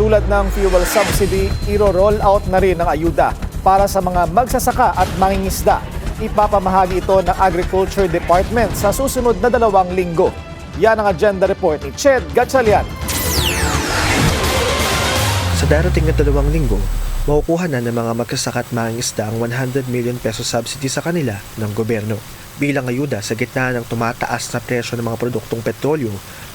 Tulad ng fuel subsidy, iro-roll out na rin ng ayuda para sa mga magsasaka at mangingisda. Ipapamahagi ito ng Agriculture Department sa susunod na 2 linggo. Yan ang agenda report ni Ched Gatchalian. Sa darating na 2 linggo, makukuha na ng mga magsasaka at mangingisda ang 100 million peso subsidy sa kanila ng gobyerno bilang ayuda sa gitna ng tumataas na presyo ng mga produktong petrolyo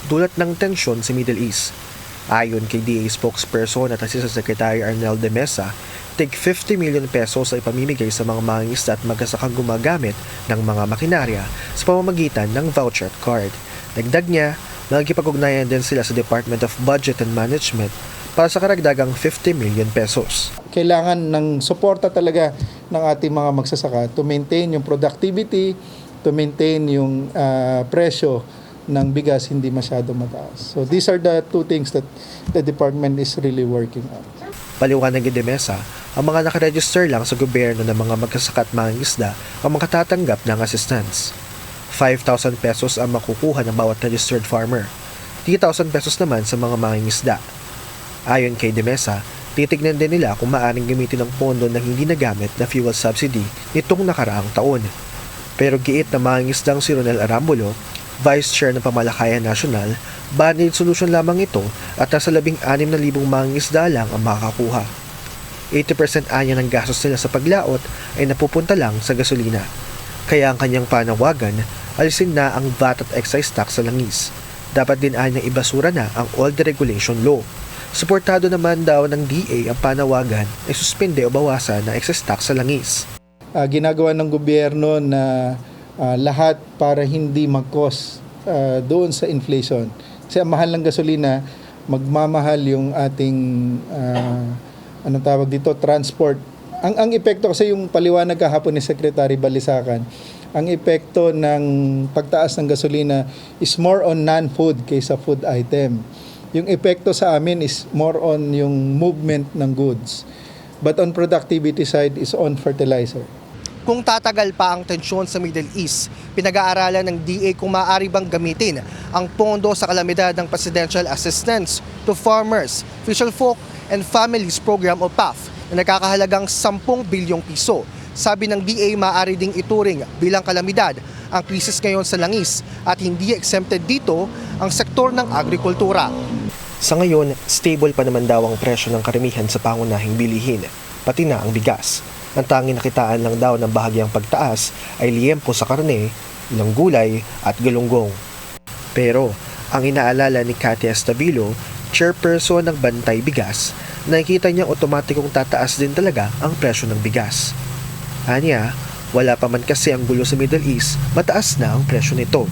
dulot ng tensyon sa Middle East. Ayon kay DA spokesperson at Assistant Secretary Arnel de Mesa, tig 50 million pesos ay ipamimigay sa mga mangingisda at magsasakang gumagamit ng mga makinarya sa pamamagitan ng voucher card. Dagdag niya, nakikipag-ugnayan din sila sa Department of Budget and Management para sa karagdagang 50 million pesos. Kailangan ng suporta talaga ng ating mga magsasaka to maintain yung productivity, to maintain yung presyo ng bigas hindi masyado mataas. So these are the 2 things that the department is really working on. Paliwanag ni de Mesa, ang mga nakaregister lang sa gobyerno ng mga magsasaka at mangingisda ang makatatanggap ng assistance. 5,000 pesos ang makukuha ng bawat registered farmer. 3,000 pesos naman sa mga mangingisda. Ayon kay de Mesa, titignan din nila kung maaaring gamitin ang pondo na hindi nagamit na fuel subsidy nitong nakaraang taon. Pero giit na mangingisdang si Ronel Arambulo, Vice Chair ng Pamalakayan National, band-aid solution lamang ito at nasa 16,000 mangingisda lang ang makakakuha. 80% anya ng gastos nila sa paglaot ay napupunta lang sa gasolina. Kaya ang kanyang panawagan, alisin na ang VAT at excise tax sa langis. Dapat din anyang ibasura na ang old deregulation law. Suportado naman daw ng DA ang panawagan ay suspende o bawasan ng excise tax sa langis. Ginagawa ng gobyerno na lahat para hindi mag-cause doon sa inflation. Kasi ang mahal ng gasolina, magmamahal yung ating anong tawag dito, transport. Ang epekto kasi yung paliwanag kahapon ni Secretary Balisacan, ang epekto ng pagtaas ng gasolina is more on non-food kaysa food item. Yung epekto sa amin is more on yung movement ng goods. But on productivity side is on fertilizer. Kung tatagal pa ang tensyon sa Middle East, pinag-aaralan ng DA kung maaari bang gamitin ang pondo sa kalamidad ng Presidential Assistance to Farmers, Fisherfolk and Families Program o PAF na nakakahalagang 10 bilyong piso. Sabi ng DA, maaari ding ituring bilang kalamidad ang krisis ngayon sa langis at hindi exempted dito ang sektor ng agrikultura. Sa ngayon, stable pa naman daw ang presyo ng karamihan sa pangunahing bilihin, pati na ang bigas. Ang tanging nakitaan lang daw ng bahagyang pagtaas ay liyempo sa karne, ilang gulay at galunggong. Pero ang inaalala ni Cathy Estabilo, chairperson ng Bantay Bigas, nakikita niyang otomatikong tataas din talaga ang presyo ng bigas. Anya, wala pa man kasi ang gulo sa Middle East, mataas na ang presyo nito.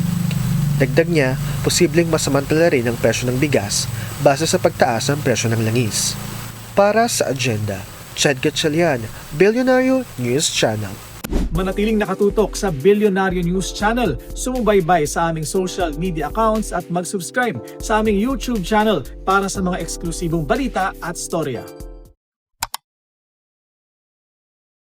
Dagdag niya, posibleng masamantala rin ang presyo ng bigas base sa pagtaas ng presyo ng langis. Para sa agenda, Ched Gatchalian, Billionario News Channel. Manatiling nakatutok sa Billionario News Channel. Sumubaybay sa aming social media accounts at mag-subscribe sa aming YouTube channel para sa mga eksklusibong balita at storya.